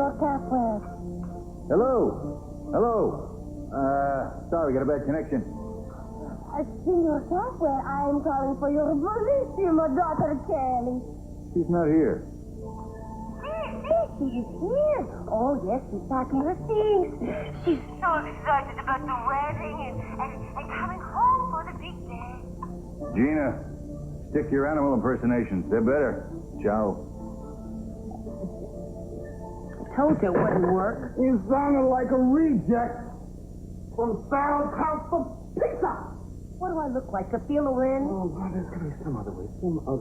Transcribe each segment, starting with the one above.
Senor Capwell. Hello. Sorry, got a bad connection. Senor Capwell, I am calling for your bellissima daughter, Kelly. She's not here. There she is here. Oh, yes, she's packing her things. She's so excited about the wedding and coming home for the big day. Gina, stick to your animal impersonations. They're better. Ciao. Told you it wouldn't work. You sounded like a reject from Sal's House of Pizza. What do I look like, a feel of wind? Oh, there's got to be some other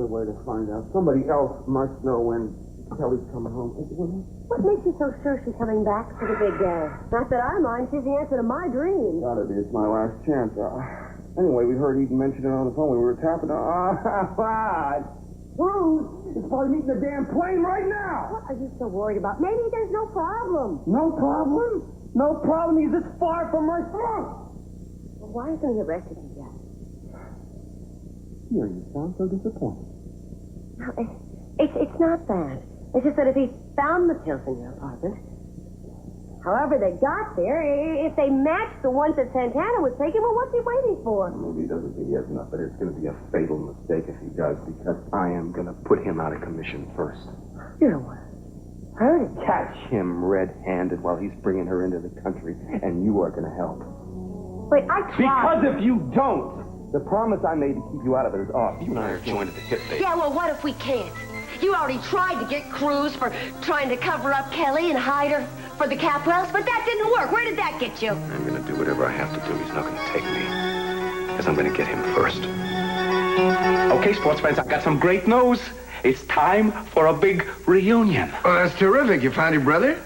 way to find out. Somebody else must know when Kelly's coming home. What makes you so sure she's coming back for the big day? Not that I mind. She's the answer to my dreams. Gotta be. It's my last chance. Anyway, we heard Eden mention it on the phone. We were tapping. Bruce is probably meeting the damn plane right now. What are you so worried about? Maybe there's no problem. No problem? No problem. He's this far from my son. Well, why isn't he arrested yet? Here, you sound so disappointed. No, it's not that. It's just that if he found the pills in your apartment, however they got there, if they matched the ones that Santana was taking, well, what's he waiting for? Maybe he doesn't think he has enough, but it's going to be a fatal mistake if he does, because I am going to put him out of commission first. You don't want to hurt him. Catch him red-handed while he's bringing her into the country, and you are going to help. Wait, I tried. Because if you don't, the promise I made to keep you out of it is off. You and I are joined at the hip, baby. Yeah, well, what if we can't? You already tried to get Cruz for trying to cover up Kelly and hide her for the Capwells, but that didn't work. Where did that get you? I'm going to do whatever I have to do. He's not going to take me, because I'm going to get him first. Okay, sports fans, I've got some great news. It's time for a big reunion. Oh, that's terrific. You found your brother?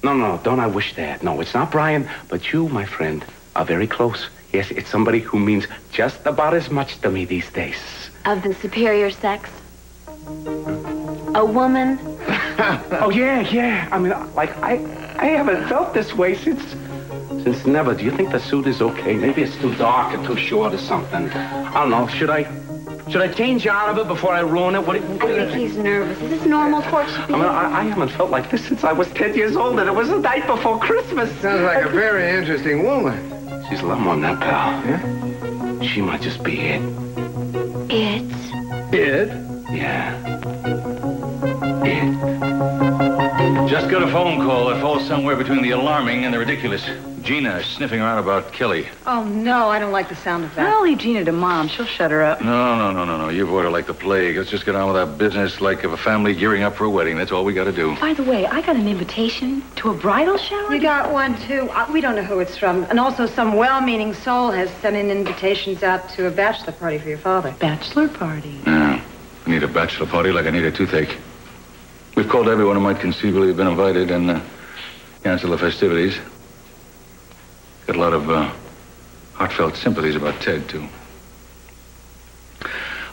No, don't I wish that. No, it's not Brian, but you, my friend, are very close. Yes, it's somebody who means just about as much to me these days. Of the superior sex? A woman? Oh, yeah. I mean, like, I haven't felt this way since never. Do you think the suit is okay? Maybe it's too dark or too short or something. I don't know. Should I change out of it before I ruin it? I think he's nervous. Is this normal, Torte? I mean, I haven't felt like this since I was 10 years old, and it was the night before Christmas. Sounds like a very interesting woman. She's a lot more than that, pal. Yeah? She might just be it. It? It? Yeah. It. Just got a phone call. It falls somewhere between the alarming and the ridiculous. Gina is sniffing around about Kelly. Oh, no, I don't like the sound of that. I'll leave Gina to Mom. She'll shut her up. No. You avoid her like the plague. Let's just get on with our business like of a family gearing up for a wedding. That's all we got to do. By the way, I got an invitation to a bridal shower. You got one, too. We don't know who it's from. And also some well-meaning soul has sent in invitations out to a bachelor party for your father. Bachelor party. Yeah. I need a bachelor party like I need a toothache. We've called everyone who might conceivably have been invited and canceled the festivities. Got a lot of heartfelt sympathies about Ted, too.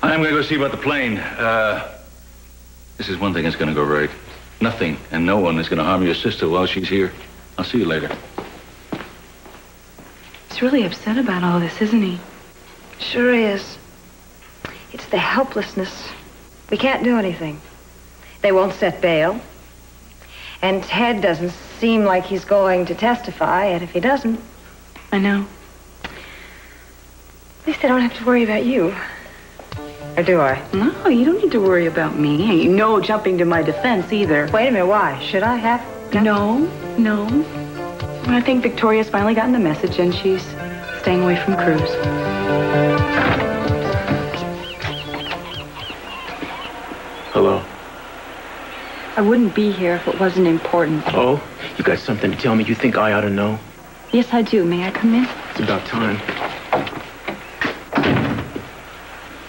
I'm going to go see about the plane. This is one thing that's going to go right. Nothing and no one is going to harm your sister while she's here. I'll see you later. He's really upset about all this, isn't he? Sure is. It's the helplessness. We can't do anything. They won't set bail. And Ted doesn't seem like he's going to testify, and if he doesn't... I know. At least I don't have to worry about you. Or do I? No, you don't need to worry about me. No jumping to my defense either. Wait a minute, why? Should I have? No. I think Victoria's finally gotten the message, and she's staying away from Cruz. Hello. I wouldn't be here if it wasn't important. Oh? You got something to tell me you think I ought to know? Yes, I do. May I come in? It's about time.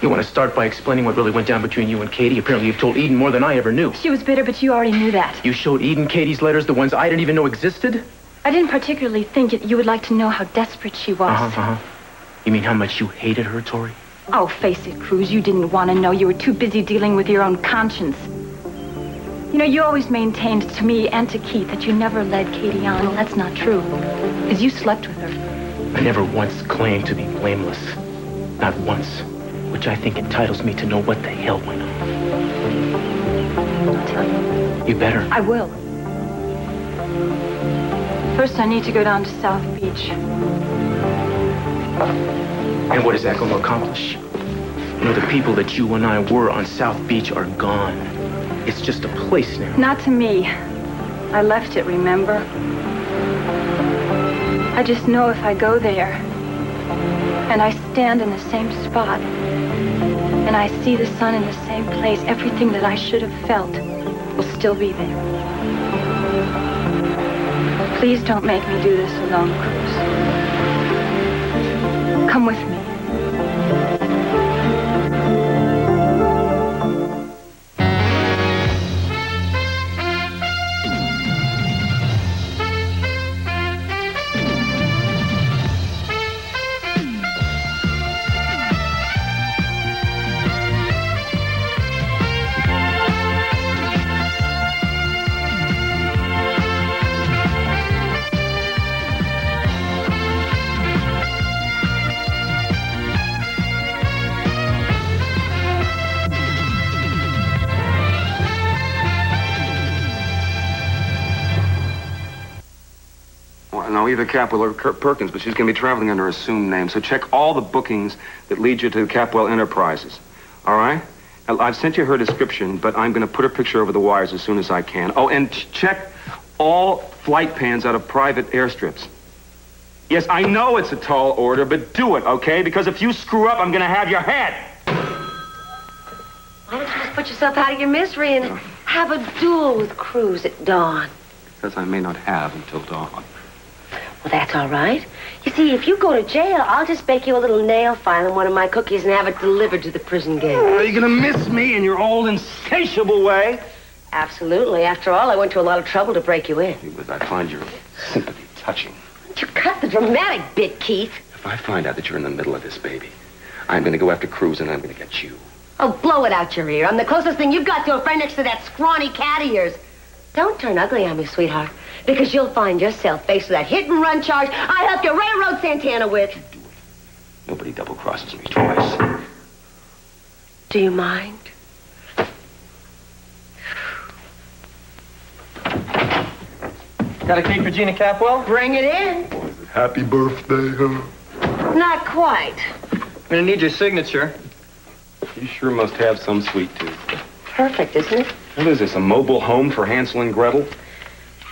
You want to start by explaining what really went down between you and Katie? Apparently you've told Eden more than I ever knew. She was bitter, but you already knew that. You showed Eden Katie's letters, the ones I didn't even know existed? I didn't particularly think you would like to know how desperate she was. You mean how much you hated her, Tori? Oh, face it, Cruz. You didn't want to know. You were too busy dealing with your own conscience. You know, you always maintained to me and to Keith that you never led Katie on. Well, that's not true, because you slept with her. I never once claimed to be blameless. Not once. Which I think entitles me to know what the hell went on. I'll tell you. You better. I will. First, I need to go down to South Beach. And what is that going to accomplish? You know, the people that you and I were on South Beach are gone. It's just a place now. Not to me. I left it, remember? I just know if I go there, and I stand in the same spot, and I see the sun in the same place, everything that I should have felt will still be there. Please don't make me do this alone, Cruz. Come with me. No, either Capwell or Perkins, but she's going to be traveling under an assumed name. So check all the bookings that lead you to Capwell Enterprises. All right? Now, I've sent you her description, but I'm going to put her picture over the wires as soon as I can. Oh, and check all flight plans out of private airstrips. Yes, I know it's a tall order, but do it, okay? Because if you screw up, I'm going to have your head. Why don't you just put yourself out of your misery and have a duel with Cruz at dawn? Because I may not have until dawn. Well, that's all right. You see, if you go to jail, I'll just bake you a little nail file in one of my cookies and have it delivered to the prison gate. Are you going to miss me in your old insatiable way? Absolutely. After all, I went to a lot of trouble to break you in. But I find your sympathy touching. You cut the dramatic bit, Keith. If I find out that you're in the middle of this, baby, I'm going to go after Cruz and I'm going to get you. Oh, blow it out your ear. I'm the closest thing you've got to a friend next to that scrawny cat of yours. Don't turn ugly on me, sweetheart, because you'll find yourself faced with that hit-and-run charge I helped you railroad Santana with. You do it. Nobody double-crosses me twice. Do you mind? Got a cake for Gina Capwell? Bring it in. Happy birthday, huh? Not quite. I'm going to need your signature. You sure must have some sweet tooth. Perfect, isn't it? What is this, a mobile home for Hansel and Gretel?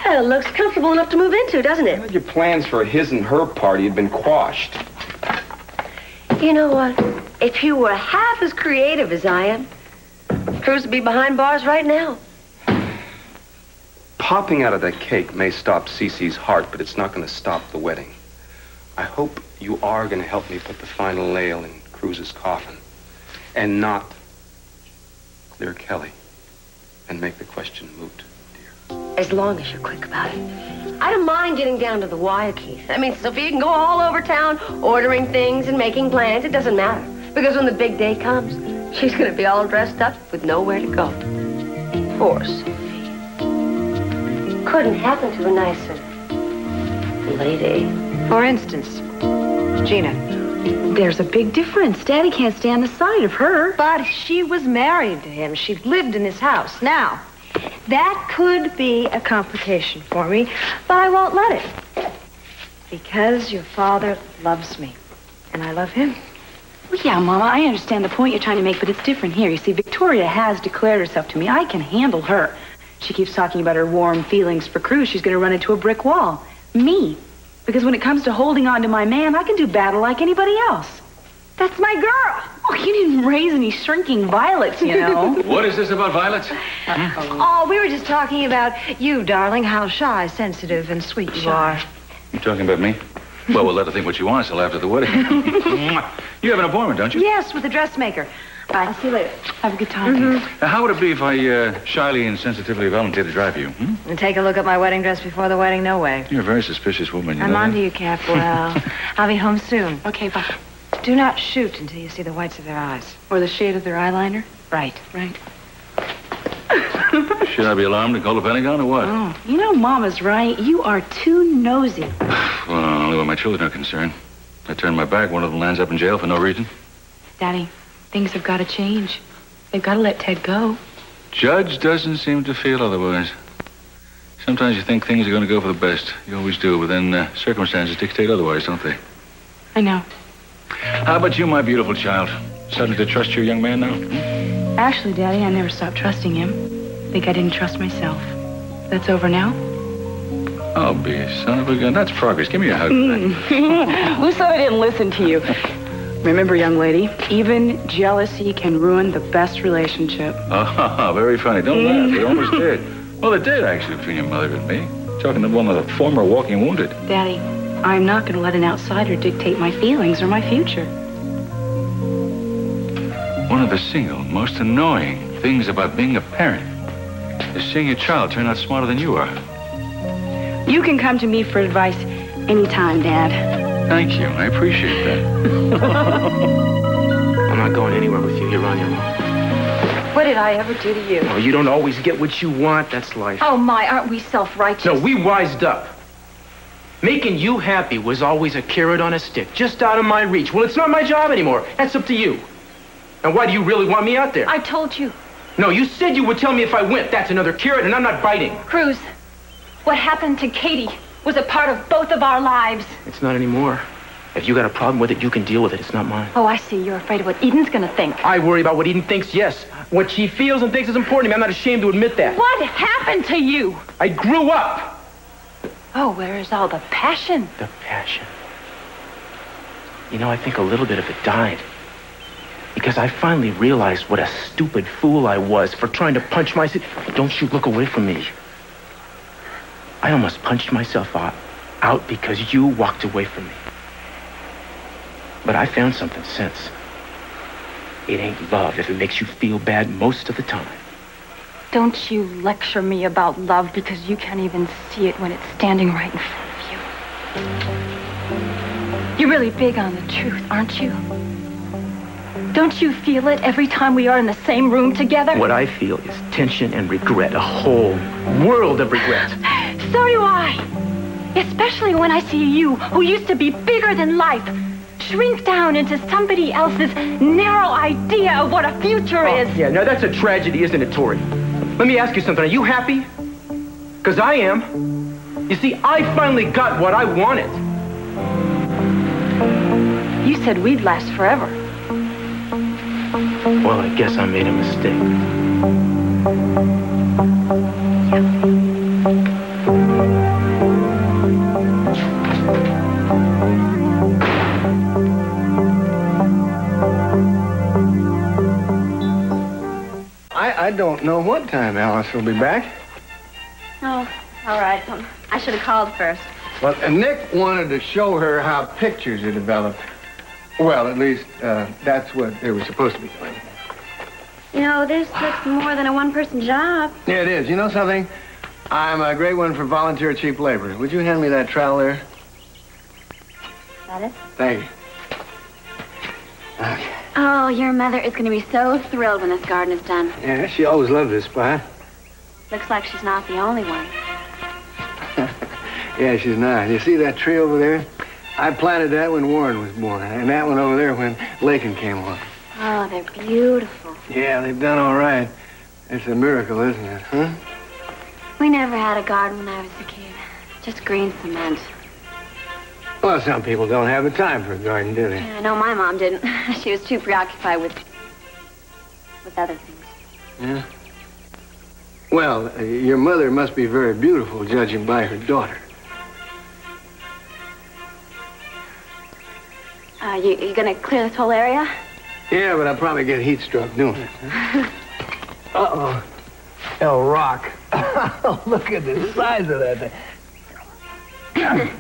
Yeah, it looks comfortable enough to move into, doesn't it? Well, your plans for his and her party had been quashed. You know what? If you were half as creative as I am, Cruz would be behind bars right now. Popping out of that cake may stop Cece's heart, but it's not going to stop the wedding. I hope you are going to help me put the final nail in Cruz's coffin and not clear Kelly and make the question moot, dear. As long as you're quick about it. I don't mind getting down to the wire, Keith. I mean, Sophia can go all over town ordering things and making plans. It doesn't matter. Because when the big day comes, she's going to be all dressed up with nowhere to go. Poor Sophia. Couldn't happen to a nicer lady. For instance, Gina. There's a big difference. Daddy can't stand the sight of her. But she was married to him. She lived in his house. Now, that could be a complication for me, but I won't let it. Because your father loves me, and I love him. Well, yeah, Mama, I understand the point you're trying to make, but it's different here. You see, Victoria has declared herself to me. I can handle her. She keeps talking about her warm feelings for Cruz. She's going to run into a brick wall. Me. Because when it comes to holding on to my man, I can do battle like anybody else. That's my girl. Oh, you didn't raise any shrinking violets, you know. What is this about violets? Oh, we were just talking about you, darling, how shy, sensitive, and sweet you are. You talking about me? Well, we'll let her think what she wants till after the wedding. You have an appointment, don't you? Yes, with the dressmaker. Bye. I'll see you later. Have a good time. Now, how would it be if I shyly and sensitively volunteered to drive you? And take a look at my wedding dress before the wedding? No way. You're a very suspicious woman, you I'm know on that? to you, Capwell. I'll be home soon. Okay, bye. Do not shoot until you see the whites of their eyes. Or the shade of their eyeliner. Right. Right. Should I be alarmed and call the Pentagon or what? Oh, you know Mama's right. You are too nosy. Well, only where my children are concerned. I turn my back, one of them lands up in jail for no reason. Daddy, things have got to change. They've got to let Ted go. Judge doesn't seem to feel otherwise. Sometimes you think things are going to go for the best. You always do, but then circumstances dictate otherwise, don't they? I know. How about you, my beautiful child? Starting to trust your young man now? Actually, Daddy, I never stopped trusting him. Think I didn't trust myself. That's over now? Oh, be a son of a gun. That's progress. Give me a hug. Who said I didn't listen to you? Remember, young lady, even jealousy can ruin the best relationship. Oh, very funny. Don't laugh. It almost did. Well, it did, actually, between your mother and me. Talking to one of the former walking wounded. Daddy, I'm not going to let an outsider dictate my feelings or my future. One of the single, most annoying things about being a parent is seeing your child turn out smarter than you are. You can come to me for advice anytime, Dad. Thank you. I appreciate that. I'm not going anywhere with you. You're on your own. What did I ever do to you? Oh, you don't always get what you want. That's life. Oh, my, aren't we self-righteous? No, we wised up. Making you happy was always a carrot on a stick, just out of my reach. Well, it's not my job anymore. That's up to you. And why do you really want me out there? I told you. No, you said you would tell me if I went. That's another carrot, and I'm not biting. Cruz, what happened to Katie was a part of both of our lives. It's not anymore. If you got a problem with it, you can deal with it. It's not mine. Oh, I see. You're afraid of what Eden's gonna think. I worry about what Eden thinks, yes. What she feels and thinks is important to me. I'm not ashamed to admit that. What happened to you? I grew up. Oh, where is all the passion? The passion. You know, I think a little bit of it died. Because I finally realized what a stupid fool I was for trying to punch myself. Don't you look away from me. I almost punched myself out because you walked away from me. But I found something since. It ain't love if it makes you feel bad most of the time. Don't you lecture me about love because you can't even see it when it's standing right in front of you. You're really big on the truth, aren't you? Don't you feel it every time we are in the same room together? What I feel is tension and regret, a whole world of regret. So do I. Especially when I see you, who used to be bigger than life, shrink down into somebody else's narrow idea of what a future is. Yeah, no, that's a tragedy, isn't it, Tori? Let me ask you something. Are you happy? Because I am. You see, I finally got what I wanted. You said we'd last forever. Well, I guess I made a mistake. I don't know what time Alice will be back. Oh, all right. I should have called first. Well, Nick wanted to show her how pictures are developed. Well, at least that's what they were supposed to be doing. You know, this looks more than a one-person job. Yeah, it is. You know something? I'm a great one for volunteer cheap labor. Would you hand me that trowel there? That it? Thank you. Okay. Oh, your mother is going to be so thrilled when this garden is done. Yeah, she always loved this spot. Looks like she's not the only one. Yeah, she's not. You see that tree over there? I planted that when Warren was born, and that one over there when Lakin came along. Oh, they're beautiful. Yeah, they've done all right. It's a miracle, isn't it, huh? We never had a garden when I was a kid. Just green cement. Well, some people don't have the time for a garden, do they? Yeah, I know my mom didn't. She was too preoccupied with other things. Yeah? Well, your mother must be very beautiful, judging by her daughter. You gonna clear this whole area? Yeah, but I'll probably get heat stroke doing it. Huh? Uh-oh. El Rock. Look at the size of that thing.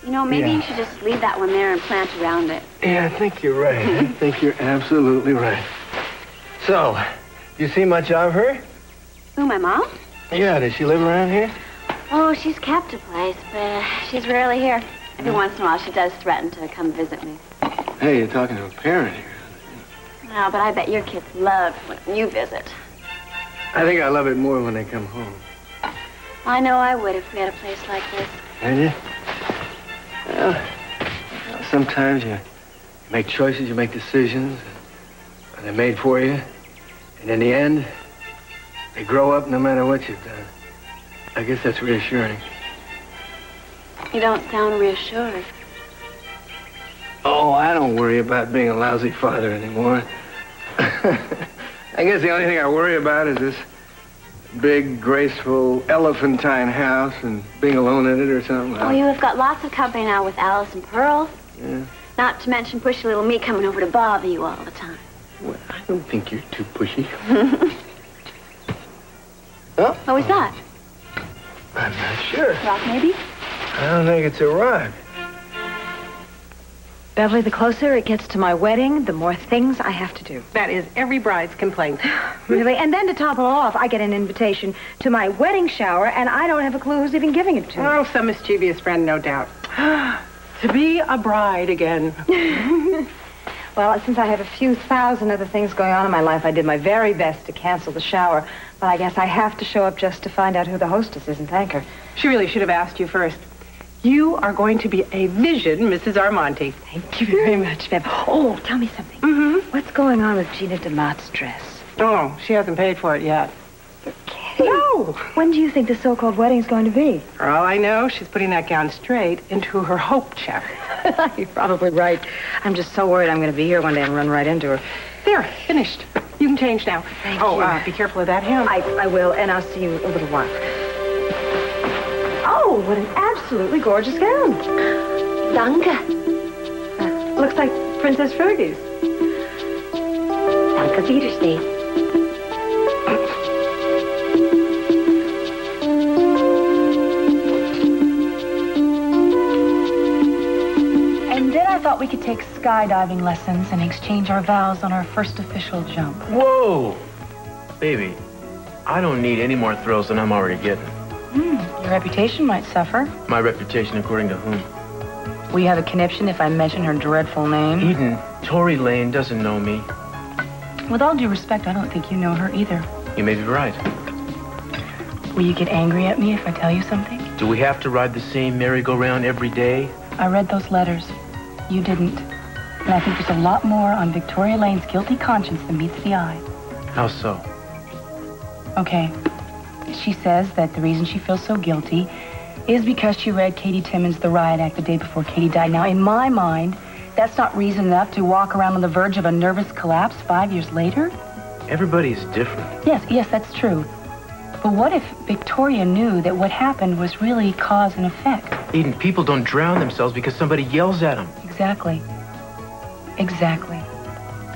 You know, maybe you should just leave that one there and plant around it. Yeah, I think you're right. I think you're absolutely right. So, you see much of her? Who, my mom? Yeah, does she live around here? Oh, she's kept a place, but she's rarely here. Every once in a while, she does threaten to come visit me. Hey, you're talking to a parent here. No, but I bet your kids love when you visit. I think I love it more when they come home. I know I would if we had a place like this. And you? Well, sometimes you make choices, you make decisions, and they're made for you. And in the end, they grow up no matter what you've done. I guess that's reassuring. You don't sound reassured. Oh, I don't worry about being a lousy father anymore. I guess the only thing I worry about is this big, graceful, elephantine house and being alone in it or something. Oh, you have got lots of company now with Alice and Pearl. Yeah. Not to mention pushy little me coming over to bother you all the time. Well, I don't think you're too pushy. Huh? What was that? I'm not sure. Rock, maybe? I don't think it's a rock. Beverly, the closer it gets to my wedding, the more things I have to do. That is every bride's complaint. Really? And then to top it all off, I get an invitation to my wedding shower, and I don't have a clue who's even giving it to me. Oh, some mischievous friend, no doubt. To be a bride again. Well, since I have a few thousand other things going on in my life, I did my very best to cancel the shower. But I guess I have to show up just to find out who the hostess is and thank her. She really should have asked you first. You are going to be a vision, Mrs. Armonti. Thank you very much, Bev. Oh, tell me something. Mm-hmm. What's going on with Gina DeMott's dress? Oh, she hasn't paid for it yet. You're kidding. No. When do you think the so-called wedding's going to be? For all I know, she's putting that gown straight into her hope check. You're probably right. I'm just so worried I'm going to be here one day and run right into her. There, finished. You can change now. Thank you. you. Be careful of that hem. I will, and I'll see you in a little while. Oh, what an absolutely gorgeous gown. Danke. Looks like Princess Fergie's. Danke, Wiedersehen. And then I thought we could take skydiving lessons and exchange our vows on our first official jump. Whoa! Baby, I don't need any more thrills than I'm already getting. Your reputation might suffer. My reputation according to whom? Will you have a conniption if I mention her dreadful name? Eden, Tory Lane doesn't know me. With all due respect, I don't think you know her either. You may be right. Will you get angry at me if I tell you something? Do we have to ride the same merry-go-round every day? I read those letters. You didn't. And I think there's a lot more on Victoria Lane's guilty conscience than meets the eye. How so? Okay. She says that the reason she feels so guilty is because she read Katie Timmons' The Riot Act the day before Katie died. Now, in my mind, that's not reason enough to walk around on the verge of a nervous collapse 5 years later. Everybody is different. Yes, that's true. But what if Victoria knew that what happened was really cause and effect? Eden, people don't drown themselves because somebody yells at them. Exactly.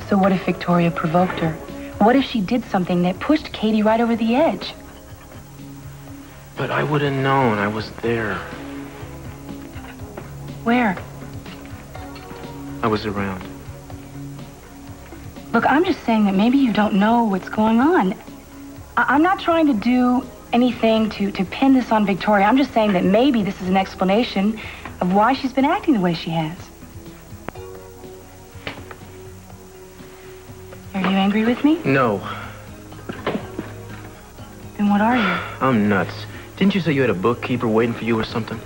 So what if Victoria provoked her? What if she did something that pushed Katie right over the edge? But I would have known. I was there. Where? I was around. Look, I'm just saying that maybe you don't know what's going on. I'm not trying to do anything to pin this on Victoria. I'm just saying that maybe this is an explanation of why she's been acting the way she has. Are you angry with me? No. Then what are you? I'm nuts. Didn't you say you had a bookkeeper waiting for you or something?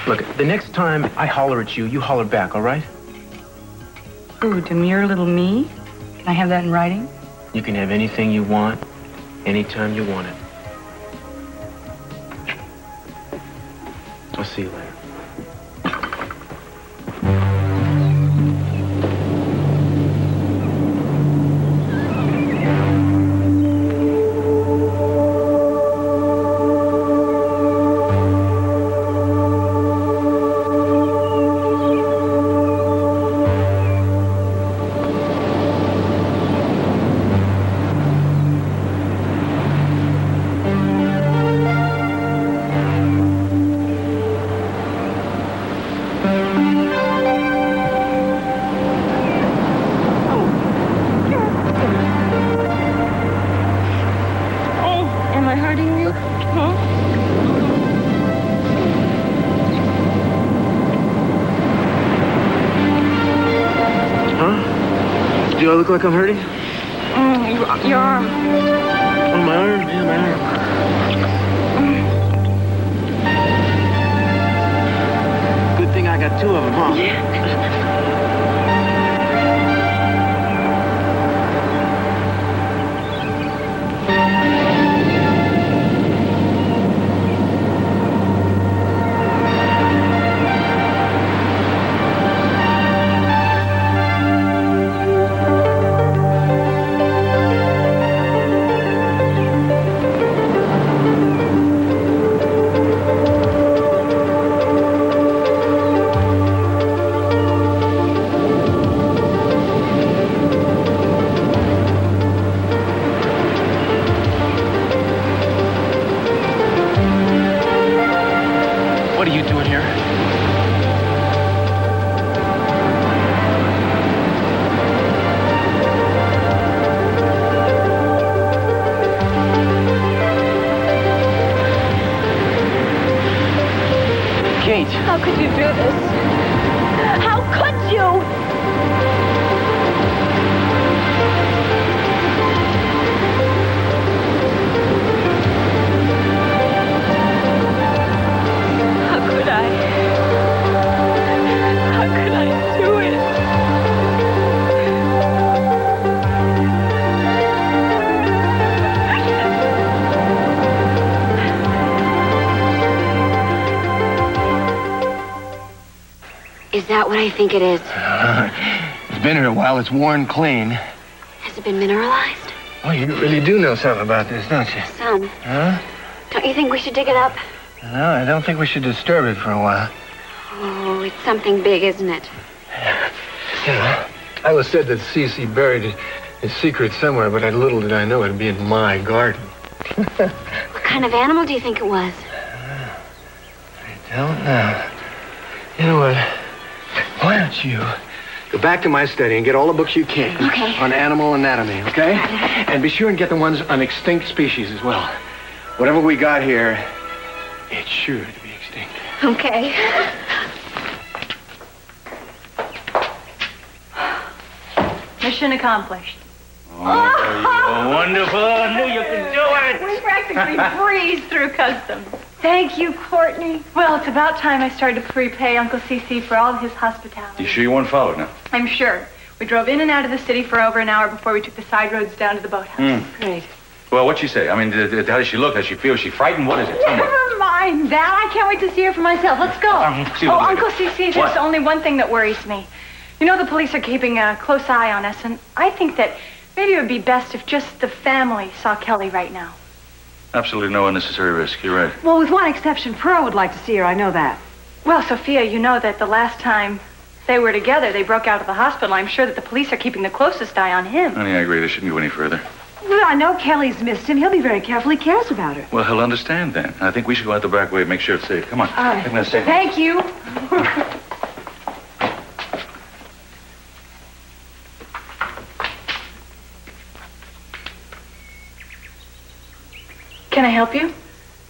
Look, the next time I holler at you, you holler back, all right? Ooh, demure little me? Can I have that in writing? You can have anything you want, anytime you want it. I'll see you later. Do I look like I'm hurting? Your arm. Oh, my arm? Yeah, my arm. Good thing I got two of them, huh? about what I think it is. It's been here a while. It's worn clean. Has it been mineralized? Well, you really do know something about this, don't you? Some. Huh? Don't you think we should dig it up? No, I don't think we should disturb it for a while. Oh, it's something big, isn't it? Yeah. I was said that Cece buried his secret somewhere, but little did I know it'd be in my garden. What kind of animal do you think it was? I don't know. You know what? Why don't you go back to my study and get all the books you can on animal anatomy, okay? And be sure and get the ones on extinct species as well. Whatever we got here, it's sure to be extinct. Okay. Mission accomplished. Oh, wonderful. I knew you could do it. We practically breezed through customs. Thank you, Courtney. Well, it's about time I started to prepay Uncle CC for all of his hospitality. You sure you weren't followed now? I'm sure. We drove in and out of the city for over an hour before we took the side roads down to the boathouse. Great. Well, what'd she say? I mean, how does she look? How does she feel? Is she frightened? What is it? Tell me. Never mind that. I can't wait to see her for myself. Let's go. See what Uncle CC, there's What? only one thing that worries me. You know the police are keeping a close eye on us, and I think that maybe it would be best if just the family saw Kelly right now. Absolutely no unnecessary risk. You're right. Well, with one exception, Pearl would like to see her. I know that. Well, Sophia, you know that the last time they were together, they broke out of the hospital. I'm sure that the police are keeping the closest eye on him. Honey, I agree. They shouldn't go any further. Well, I know Kelly's missed him. He'll be very careful. He cares about her. Well, he'll understand then. I think we should go out the back way and make sure it's safe. Come on. I'm going to say. Thank you. Can I help you?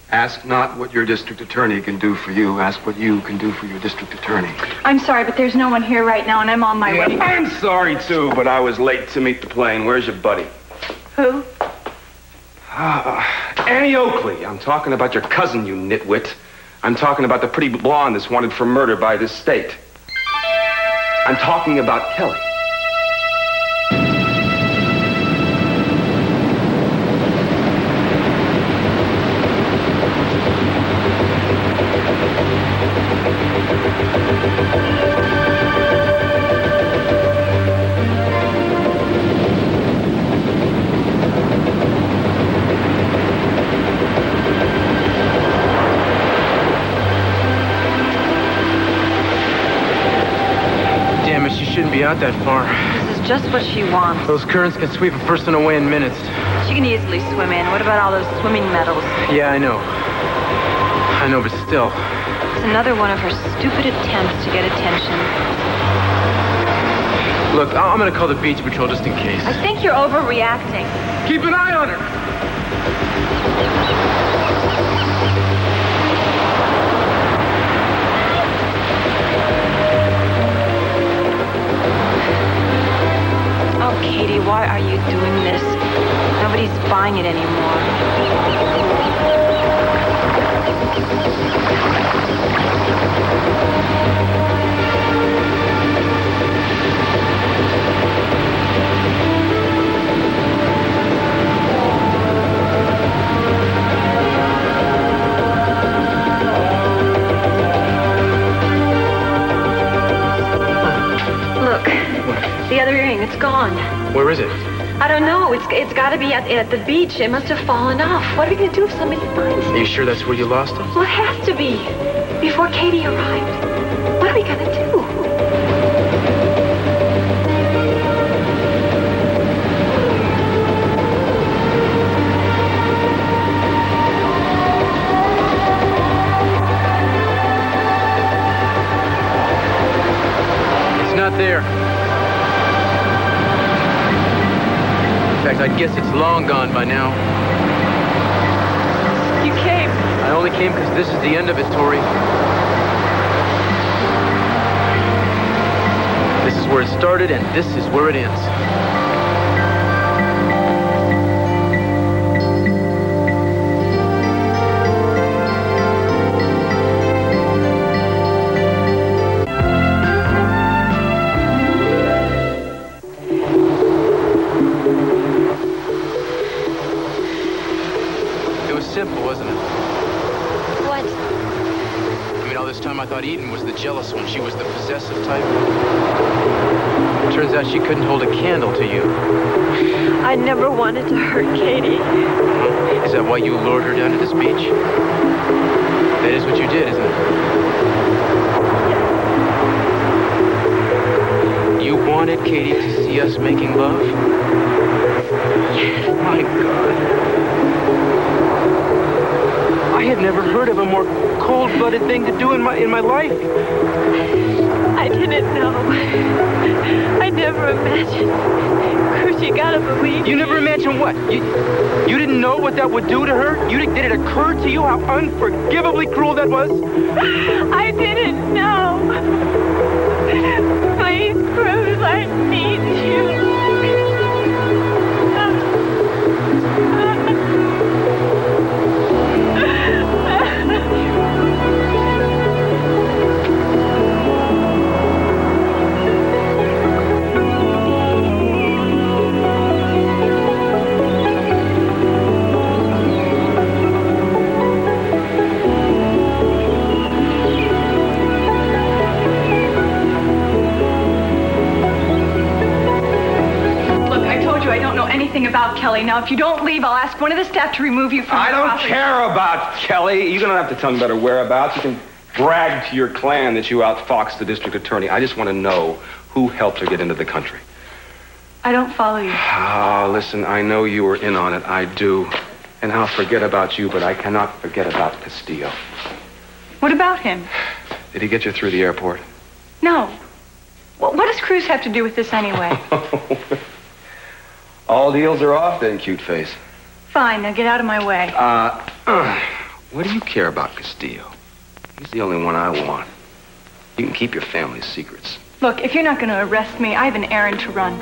Ask not what your district attorney can do for you. Ask what you can do for your district attorney. I'm sorry, but there's no one here right now, and I'm on my way. I'm sorry, too, but I was late to meet the plane. Where's your buddy? Who? Annie Oakley. I'm talking about your cousin, you nitwit. I'm talking about the pretty blonde that's wanted for murder by this state. I'm talking about Kelly. Out that far. This is just what she wants. Those currents can sweep a person away in minutes. She can easily swim in. What about all those swimming medals? Yeah, I know, but still. It's another one of her stupid attempts to get attention. Look, I'm gonna call the beach patrol just in case. I think you're overreacting. Keep an eye on her! Oh, Katie, why are you doing this? Nobody's buying it anymore. Look, the other earring, it's gone. Where is it? I don't know. It's got to be at the beach. It must have fallen off. What are we going to do if somebody finds it? Are you sure that's where you lost it? Well, it has to be. Before Katie arrived. What are we going to do? It's not there. In fact, I guess it's long gone by now. You came. I only came because this is the end of it, Tori. This is where it started, and this is where it ends. Simple, wasn't it? What? I mean, all this time I thought thought Eden was the jealous one. She was the possessive type. Turns out she couldn't hold a candle to you. I never wanted to hurt Katie. Is that why you lured her down to this beach? That is what you did, isn't it? You wanted Katie to see us making love? My God. I had never heard of a more cold-blooded thing to do in my life. I didn't know. I never imagined. Of course, you gotta believe. You never imagined what? You didn't know what that would do to her? Did it occur to you how unforgivably cruel that was? I didn't know. Please, Cruz, I need you. About Kelly. Now, if you don't leave, I'll ask one of the staff to remove you from I the don't office. care about Kelly. You don't have to tell me about her whereabouts. You can brag to your clan that you outfoxed the district attorney. I just want to know who helped her get into the country. I don't follow you. Ah, listen, I know you were in on it. I do. And I'll forget about you, but I cannot forget about Castillo. What about him? Did he get you through the airport? No. Well, what does Cruz have to do with this anyway? All deals are off then, cute face. Fine, now get out of my way. What do you care about Castillo? He's the only one I want. You can keep your family's secrets. Look, if you're not going to arrest me, I have an errand to run.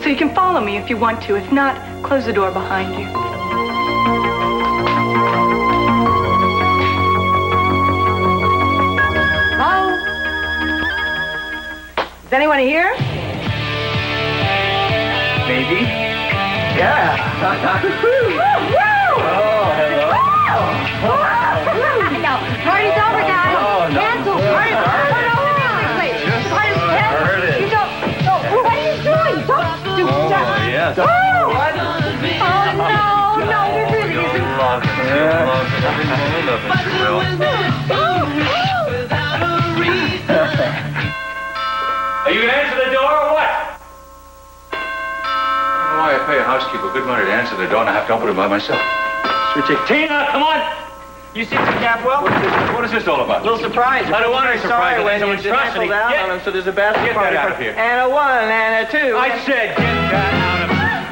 So you can follow me if you want to. If not, close the door behind you. Hello? Is anyone here? Baby? Yeah. No, party's over, guys. Oh, no. Cancel. Party's over. You don't. No, what are you doing? Don't do that. Yes. Oh, no, this really isn't. Are you going to answer the door or what? Why I pay a housekeeper good money to answer the door and I have to open it by myself. Tina, come on! You see the Capwell? What is this all about? A little surprise. I don't want any surprise. Sorry when It's a you monstrosity. dismantled down on him, so there's a basket Get party that out for- of here. And a 1 and a 2. I said get that out of here.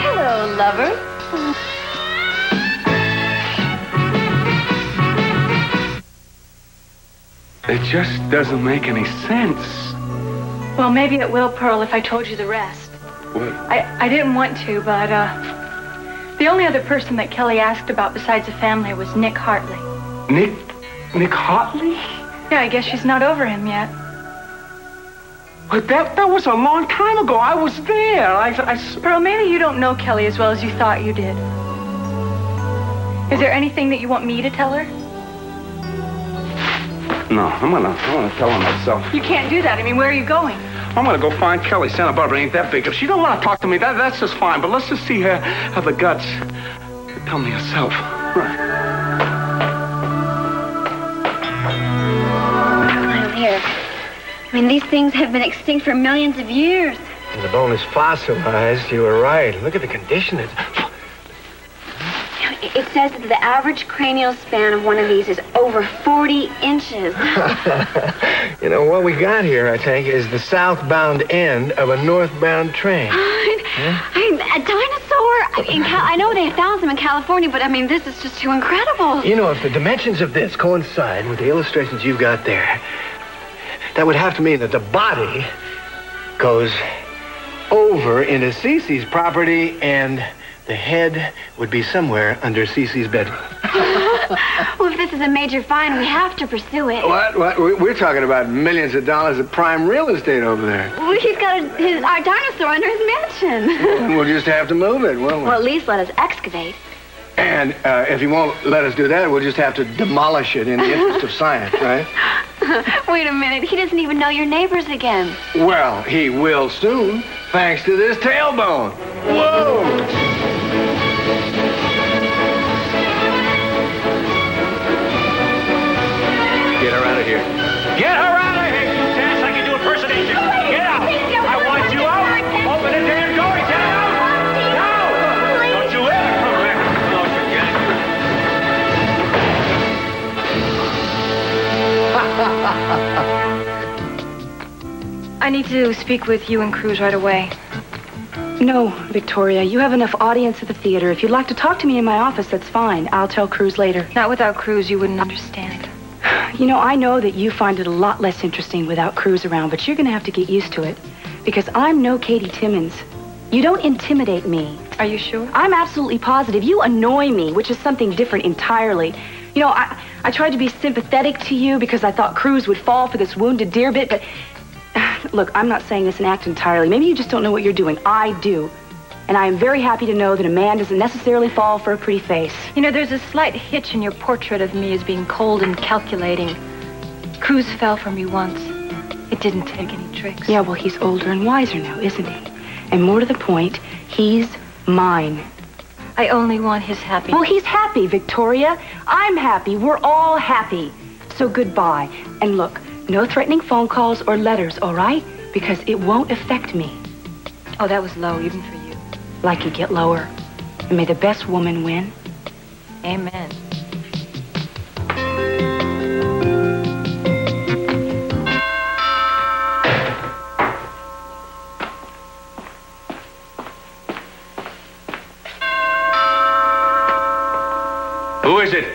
Hello, lover. It just doesn't make any sense. Well, maybe it will, Pearl, if I told you the rest. What? I didn't want to, but, the only other person that Kelly asked about besides the family was Nick Hartley. Nick Hartley? Yeah, I guess she's not over him yet. But that was a long time ago. I was there. Pearl, maybe you don't know Kelly as well as you thought you did. Is there anything that you want me to tell her? No, I'm gonna tell her myself. You can't do that. I mean, where are you going? I'm gonna go find Kelly. Santa Barbara ain't that big. If she don't want to talk to me, that's just fine. But let's just see her have the guts to tell me herself. Right. I'm here. I mean, these things have been extinct for millions of years. And the bone is fossilized. You were right. Look at the condition. It says that the average cranial span of one of these is over 40 inches. You know, what we got here, I think, is the southbound end of a northbound train. A dinosaur? I know they found them in California, but I mean, this is just too incredible. You know, if the dimensions of this coincide with the illustrations you've got there, that would have to mean that the body goes over into Cece's property and the head would be somewhere under Cece's bedroom. Well, if this is a major find, we have to pursue it. What? We're talking about millions of dollars of prime real estate over there. Well, he's got our dinosaur under his mansion. And we'll just have to move it, won't we? Well, at least let us excavate. And if he won't let us do that, we'll just have to demolish it in the interest of science, right? Wait a minute. He doesn't even know your neighbors again. Well, he will soon, thanks to this tailbone. Whoa! Get her out of here. Get her out of here, you dance like you do impersonation. Get out. I want you out. Open the damn door. Get out. No. Don't you ever come back close I need to speak with you and Cruz right away. No, Victoria, you have enough audience at the theater. If you'd like to talk to me in my office, that's fine. I'll tell Cruz later. Not without Cruz, you wouldn't understand. You know, I know that you find it a lot less interesting without Cruz around, but you're going to have to get used to it. Because I'm no Katie Timmons. You don't intimidate me. Are you sure? I'm absolutely positive. You annoy me, which is something different entirely. You know, I tried to be sympathetic to you because I thought Cruz would fall for this wounded deer bit, but look, I'm not saying this in act entirely. Maybe you just don't know what you're doing. I do. And I am very happy to know that a man doesn't necessarily fall for a pretty face. You know, there's a slight hitch in your portrait of me as being cold and calculating. Cruz fell for me once. It didn't take any tricks. Yeah, well, he's older and wiser now, isn't he? And more to the point, he's mine. I only want his happiness. Well, he's happy, Victoria. I'm happy. We're all happy. So goodbye. And look, no threatening phone calls or letters, all right? Because it won't affect me. Oh, that was low, even for you. Like you get lower. And may the best woman win. Amen. Who is it?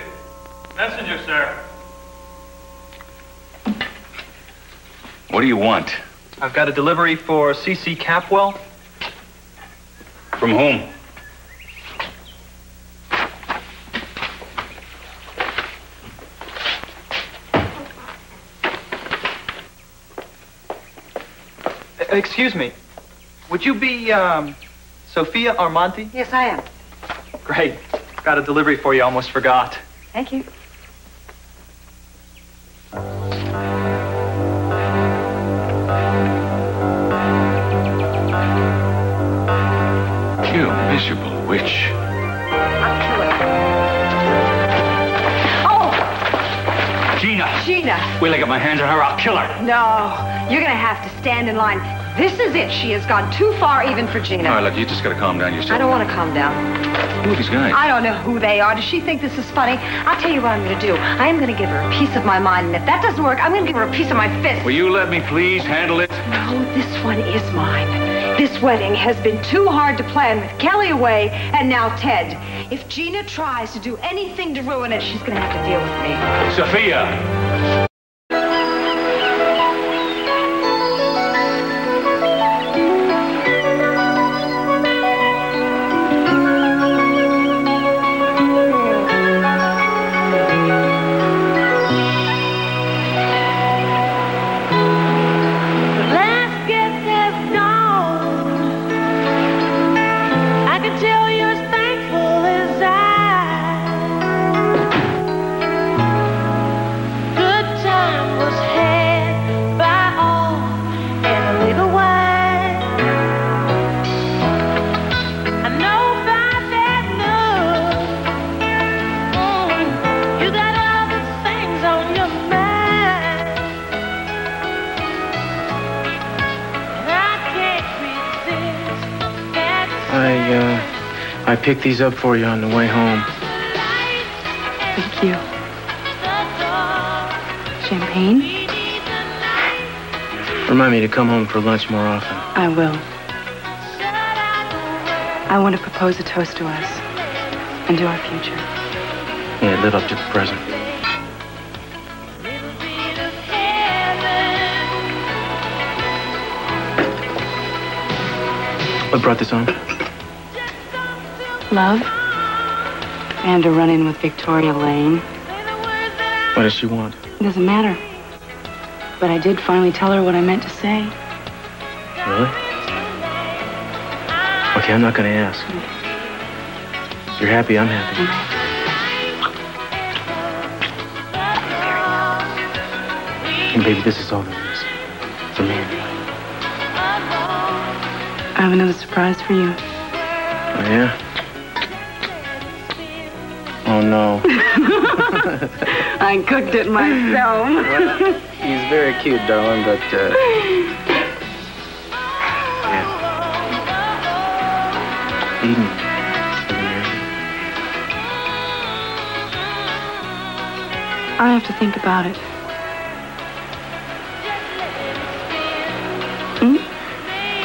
Messenger, sir. What do you want? I've got a delivery for C.C. Capwell. From whom? Excuse me. Would you be, Sophia Armanti? Yes, I am. Great. Got a delivery for you. Almost forgot. Thank you. You miserable witch. Oh! Gina! Wait till I get my hands on her, I'll kill her. No, you're gonna have to stand in line. This is it. She has gone too far even for Gina. All right, look, you just gotta calm down yourself. I don't want to calm down. Who are these guys? I don't know who they are. Does she think this is funny? I'll tell you what I'm going to do. I am going to give her a piece of my mind, and if that doesn't work, I'm going to give her a piece of my fist. Will you let me please handle it? No, this one is mine. This wedding has been too hard to plan with Kelly away and now Ted. If Gina tries to do anything to ruin it, she's going to have to deal with me. Sophia! I picked these up for you on the way home. Thank you. Champagne? Remind me to come home for lunch more often. I will. I want to propose a toast to us and to our future. Yeah, live up to the present. What brought this on? Love. And a run-in with Victoria Lane. What does she want? It doesn't matter. But I did finally tell her what I meant to say. Really? Okay, I'm not going to ask. You're happy, I'm happy. And baby, this is all there is. For me and you. I have another surprise for you. Oh, yeah? Oh, no. I cooked it myself. Well, he's very cute, darling, but, yeah. Eden. I have to think about it.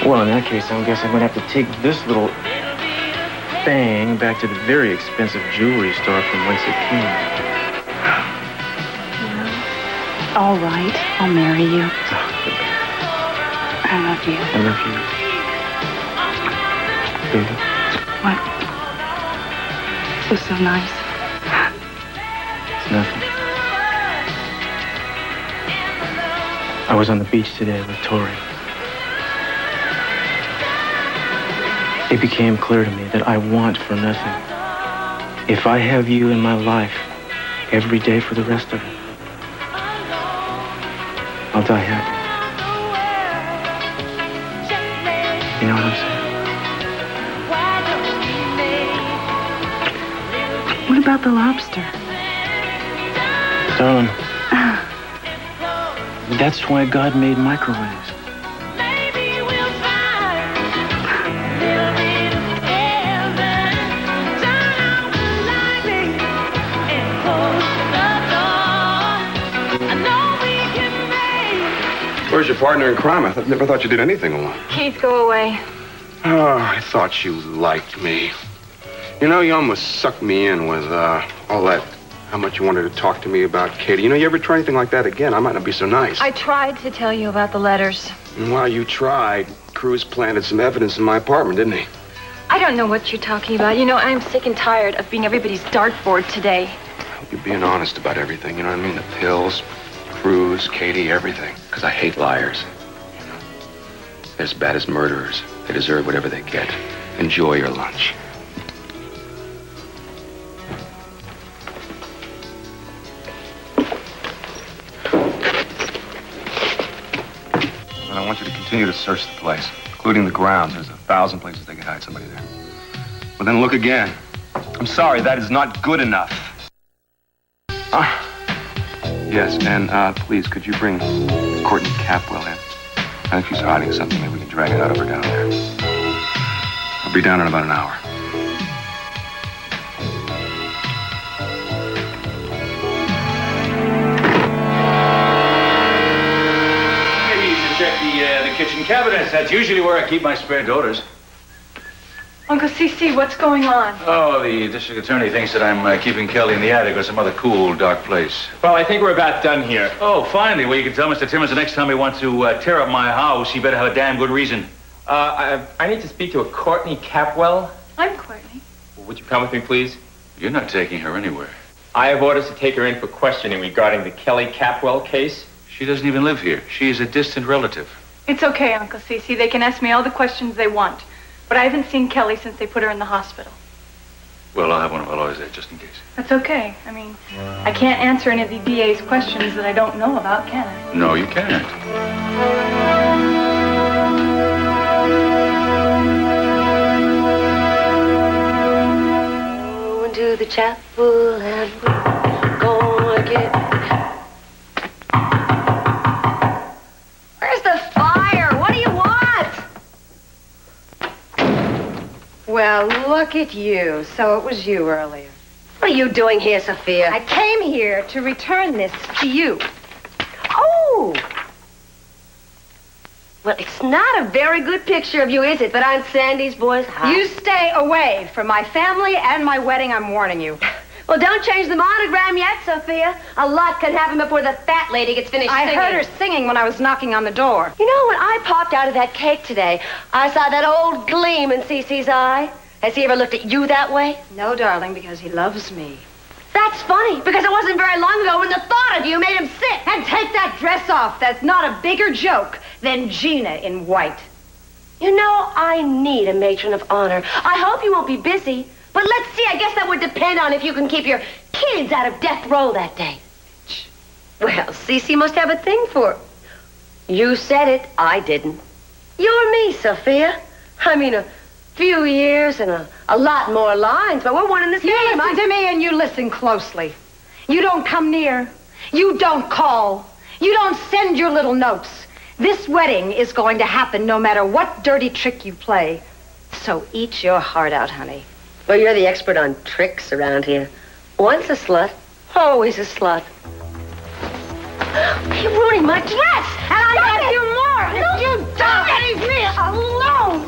Well, in that case, I guess I'm going to have to take this little thing back to the very expensive jewelry store from whence it came. All right, I'll marry you. I love you. I love you. Baby. What? This is so nice. It's nothing. I was on the beach today with Torte. It became clear to me that I want for nothing. If I have you in my life every day for the rest of it, I'll die happy. You know what I'm saying? What about the lobster? Darling, that's why God made microwaves. Where's your partner in crime? I never thought you did anything alone. Keith, go away. Oh, I thought you liked me. You know, you almost sucked me in with all that, how much you wanted to talk to me about Katie. You know, you ever try anything like that again, I might not be so nice. I tried to tell you about the letters. And while you tried, Cruz planted some evidence in my apartment, didn't he? I don't know what you're talking about. You know, I'm sick and tired of being everybody's dartboard today. I hope you're being honest about everything, you know what I mean? The pills, Cruz, Katie, everything. Because I hate liars. You know? They're as bad as murderers. They deserve whatever they get. Enjoy your lunch. And I want you to continue to search the place, including the grounds. There's 1,000 places they could hide somebody there. Well, then look again. I'm sorry, that is not good enough. Yes, and please, could you bring Courtney Capwell in? I think she's hiding something. Maybe we can drag it out of her down there. I'll be down in about an hour. Maybe you should check the kitchen cabinets. That's usually where I keep my spare daughters. Uncle CC, what's going on? Oh, the district attorney thinks that I'm keeping Kelly in the attic or some other cool, dark place. Well, I think we're about done here. Oh, finally. Well, you can tell Mr. Timmons the next time he wants to tear up my house, he better have a damn good reason. I need to speak to a Courtney Capwell. I'm Courtney. Would you come with me, please? You're not taking her anywhere. I have orders to take her in for questioning regarding the Kelly Capwell case. She doesn't even live here. She is a distant relative. It's okay, Uncle CC. They can ask me all the questions they want. But I haven't seen Kelly since they put her in the hospital. Well, I'll have one of our lawyers there just in case. That's okay. I mean, I can't answer any of the DA's questions that I don't know about, can I? No, you can't. Going to the chapel and we're gonna get... Where's the fire? What do you want? Well, look at you. So it was you earlier. What are you doing here, Sophia? I came here to return this to you. Oh! Well, it's not a very good picture of you, is it? But on Sandy's boy's house. You stay away from my family and my wedding, I'm warning you. Well, don't change the monogram yet, Sophia. A lot can happen before the fat lady gets finished singing. I heard her singing when I was knocking on the door. You know, when I popped out of that cake today, I saw that old gleam in Cece's eye. Has he ever looked at you that way? No, darling, because he loves me. That's funny, because it wasn't very long ago when the thought of you made him sick. And take that dress off. That's not a bigger joke than Gina in white. You know, I need a matron of honor. I hope you won't be busy. But let's see, I guess that would depend on if you can keep your kids out of death row that day. Well, Cece must have a thing for it. You said it, I didn't. You're me, Sophia. I mean, a few years and a lot more lines, but we're one in the same. You listen to me and you listen closely. You don't come near. You don't call. You don't send your little notes. This wedding is going to happen no matter what dirty trick you play. So eat your heart out, honey. Well, you're the expert on tricks around here. Once a slut, always a slut. You're ruining my dress, and I have you more. You don't leave me alone.